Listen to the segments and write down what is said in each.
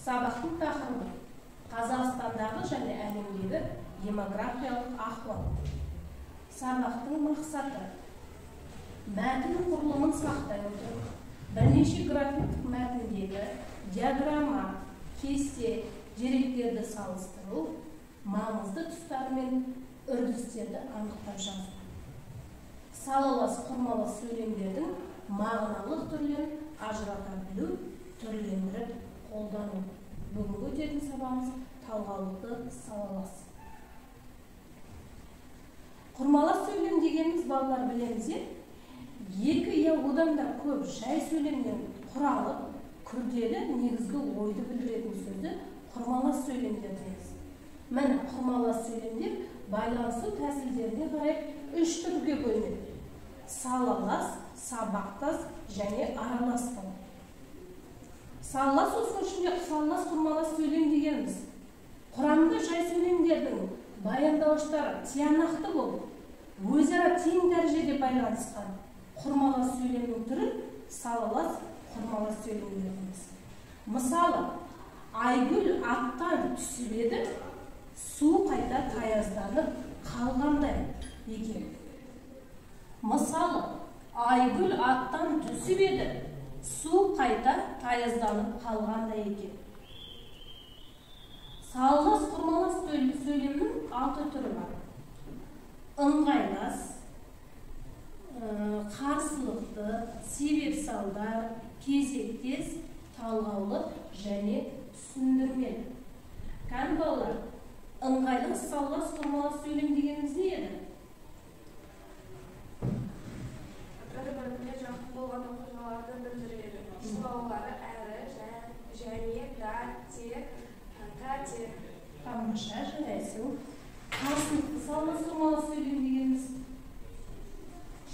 Сабақтың тақырыбы Қазақстандағы және әлемдегі демографиялық ахуал. Сабақтың мақсаты мәтін құрылымын сақтай отырып, бірнеше графиктік мәтіндегі диаграмма, кесте, деректерді салыстыру, маңызды тұстары мен үрдістерді анықтап жазу. Салалас құрмалас сөйлемдердің мағыналық түрлерін ажырата білу, түрлендіріп қолдану. Бүгінгі өтетін сабағымыз талғаулықты салалас. Құрмалас сөйлем дегеніміз балалар білеміз, екі я одан да көп жай сөйлемнен құралып, күрделі негізгі ойды білдіретін сөзді құрмалас сөйлемдер дейміз. Міне құрмалас сөйлемдер байланысу тәсілдеріне қарай үш түрге бөлінеді. Салалас, сабақтас және аралас болады. Салалас осының ішінде салалас құрмалас сөйлем дегеніміз құрамында жай сөйлемдердің баяндауыштары тиянақты болып, өзара тең дәрежеде байланысқан құрмалас сөйлемнің түрі салалас құрмалас сөйлем дегеніміз. Мысалы, Айгүл аттан түсіп еді, су қайта таязданып қалғандай екен. Мысалы, Айгүл аттан түсіп еді, су қайта таязданып қалғандай екен. Салалас құрмалас сөйлемнің 6 түрі бар. Ыңғайлас, қарсылықты, себеп салдар, кезектес, талғаулы және түсіндірмелі. Кәні балалар, ыңғайлас, салалас құрмалас сөйлем дегеніміз не еді? Бір-біріне жақын болған оқиғаларды білдіреді. Сылаулары әрі, және, да, те, та, те. Тамаша, жарайсың. Қарсылықты салалас құрмалас сөйлем дегеніміз?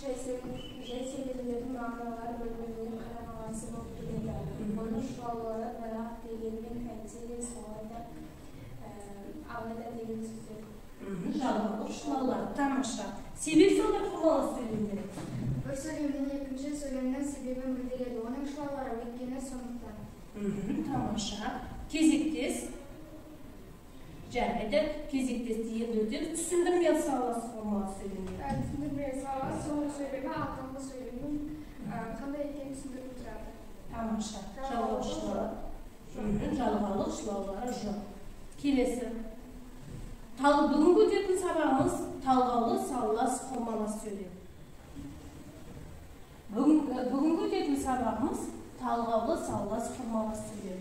Жай сөйлемдердің мағыналары бір-біріне қарама-қарсы болып келеді. Оның сылаулары бірақ дегенмен әйтсе де солайда алайда деген сөздер. Жалғалық сылаулар, тамаша. Себеп салдар құрмалас сөйлемдер? Бір сөйлемнің екінші сөйлемнің себебін білдіреді. Оның сылаулары өйткені сондықтан. Тамаша. Кезектес. Жарайды, кезектес дегенді өтеді. Түсіндірмелі салалас құрмалас сөйлемдер. Түсіндірмелі салалас соңғы сөйлемі алдыңғы сөйлемнің қандай екенін түсіндіріп тұрады. Тамаша. Жалғалық сылаулары жоқ. Келесі. Бүгінгі өтетін сабағымыз талғаулы салалас құрмалас сөйлем. Бүгінгі өтетін сабағымыз талғаулы салалас құрмалас сөйлем.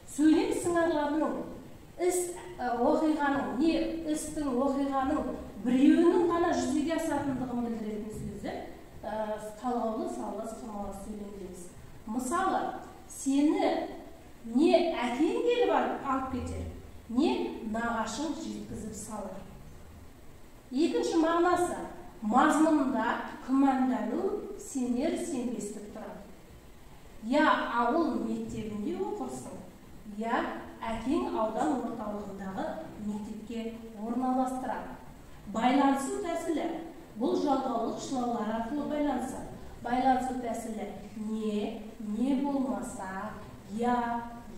Сөйлем сыңарларының істің оқиғаның біреуінің ғана жүзеге асатындығын білдіретін сөзі талғаулы салалас құрмалас сөйлем дейміз. Мысалы, сені не әкең келіп алып кетер, не нағашың жеткізіп салар. Екінші мағынасы, мазмұнында күмәндану, сенер-сенбестік тұрады. Я ауыл мектебінде оқырсың, я әкең аудан орталығындағы мектепке орналастырады. Байланысу тәсілі бұл жалғаулық шылаулар арқылы байланысады. Байланысу тәсілі не болмаса, я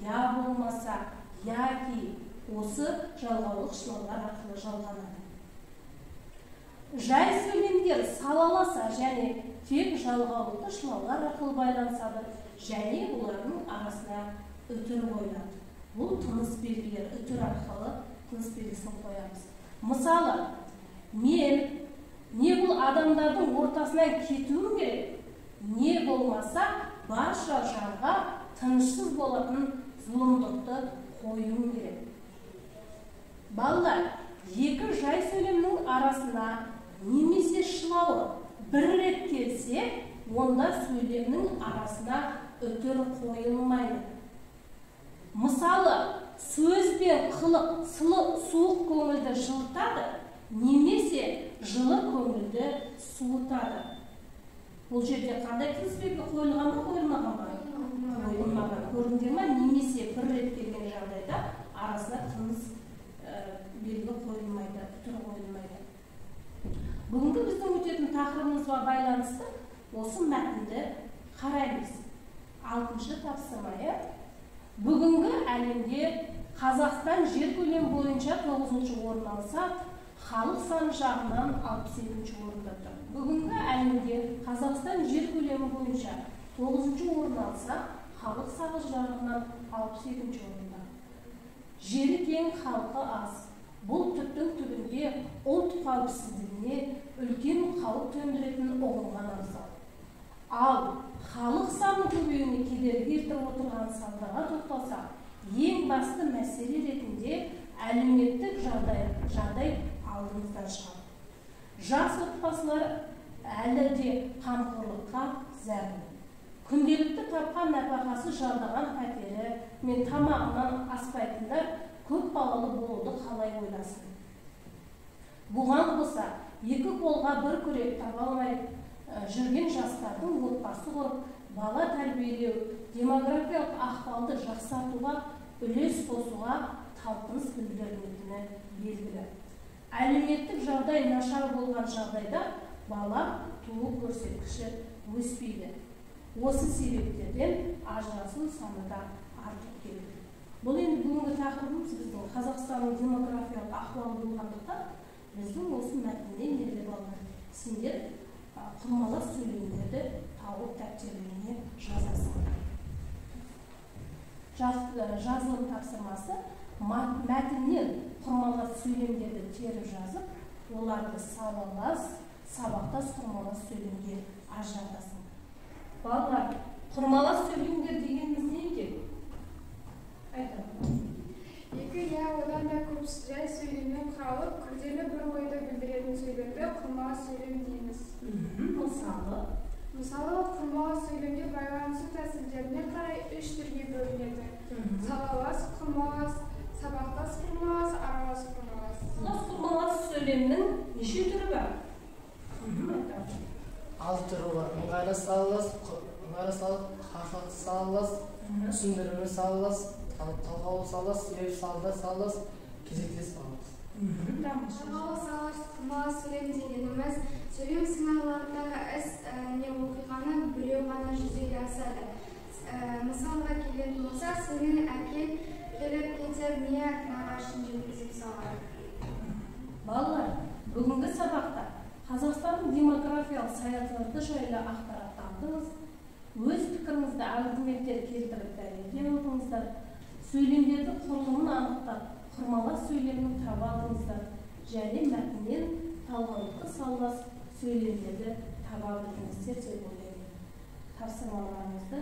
болмаса, яки осы жалғаулық шылаулар арқылы жалғанады. Жай сөйлемдер салаласа және тек жалғаулықты шылаулар арқылы байланысады және олардың арасына үтір қойылады. Бұл тыныс белгілері, үтір арқылы тыныс белгісін қоямыз. Мысалы, не бұл адамдардың ортасынан кетуім керек, не болмаса барша жанға тынышсыз болатын зұлымдықты қоюым керек. Балалар, екі жай сөйлемнің арасына немесе шылауы бір рет келсе, онда сөйлемнің арасына үтір қойылмайды. Мысалы, сөз бен қылық суық көңілді жылытады, немесе жылы көңілді суытады. Бұл жерде қандай тыныс белгі қойылған ба, қойылмаған ба? Қойылмаған. Көрдіңдер ме? Немесе бір рет келген жағдайда арасына тыныс белгі қойылмайды, үтір қойылмайды. Бүгінгі біздің өтетін тақырыбымызға байланысты осы мәтінді қараймыз. 6-шы тапсырма. Бүгінгі әлемде Қазақстан жер көлемі бойынша 9-ші орын алса, халық саны жағынан 62-ші орында тұр. Бүгінгі әлемде Қазақстан жер көлемі бойынша 9-ші орын алса, халық саны жағынан 62-ші орында. Жері кең, халқы аз. Бұл түптің түбінде ұлт қауіпсіздігіне үлкен қауіп төндіретін ұғымға абзал. Ал халық саны көбеюіне кедергі келтіріп отырған салдарға тоқталсақ, ең басты мәселе ретінде әлеуметтік жағдай алдымыздан шығады. Жас отбасылар әлі де қамқорлыққа зәру. Күнделікті тапқан нәпақасы жалдаған пәтері мен тамағынан аспайтындар көп балалы болуды қалай ойласын. Бұған қоса, екі қолға бір күрек таба алмай жүрген жастардың отбасы құрып, бала тәрбиелеу, демографиялық ахуалды жақсартуға үлес қосуға талпыныс білдірілетіні белгілі. Әлеуметтік жағдай нашар болған жағдайда бала туу көрсеткіші өспейді. Осы себептерден ажырасу саны да артып келеді. Бұл енді бүгінгі тақырыбымыз біздің Қазақстанның демографиялық ахуалы болғандықтан, біздің осы мәтіннен неге балалар, сендер құрмалас сөйлемдерді тауып дәптерлеріне жазасыңдар. Жазылым тапсырмасы мәтіннен құрмалас сөйлемдерді теріп жазып, оларды сабақтас құрмалас сөйлемге ажыратасың. Балалар, құрмалас сөйлемдер дегеніміз не екен? Айтамын. Екі одан да көп жай сөйлемнен құралып, күрделі бір ойды білдіретін сөйлемді құрмалас сөйлем дейміз. Мысалы, құрмалас сөйлемде байланысу тәсілдеріне қарай 3 түрге бөлінеді. Салалас құрмалас, сабақтас құрмалас, аралас құрмалас. Құрмалас сөйлемнің неше түрі бар? 6 түрі бар. Ыңғайлы салалас, қарқақты салалас, түсіндірме салалас, талғаулы салалас, себеп салалас, кезекте салалас. Талғаулы салалас құрмалас сөйлем дегеніміз сөйлем сыңайларындағы іс не оқиғаны біреу ғана жүзеге асады. Мысалға келетін болса, сенің әкең келіп кетер не нағашын жеткізіп салады. Балалар, бүгінгі сабақта Қазақстанның демографиялық саясаты жайлы ақпараттандыңыз. Өз пікіріңізді аргументтер келтіріп дәлелдей алдыңыздар. Сөйлемдерді құрылымын анықтап, құрмалас сөйлемін таба алдыңыздар. Және мәтіннен талғаулы салалас сөйлемдерді таба білдіңіздер деп ойлаймын. Тапсырмаларыңызды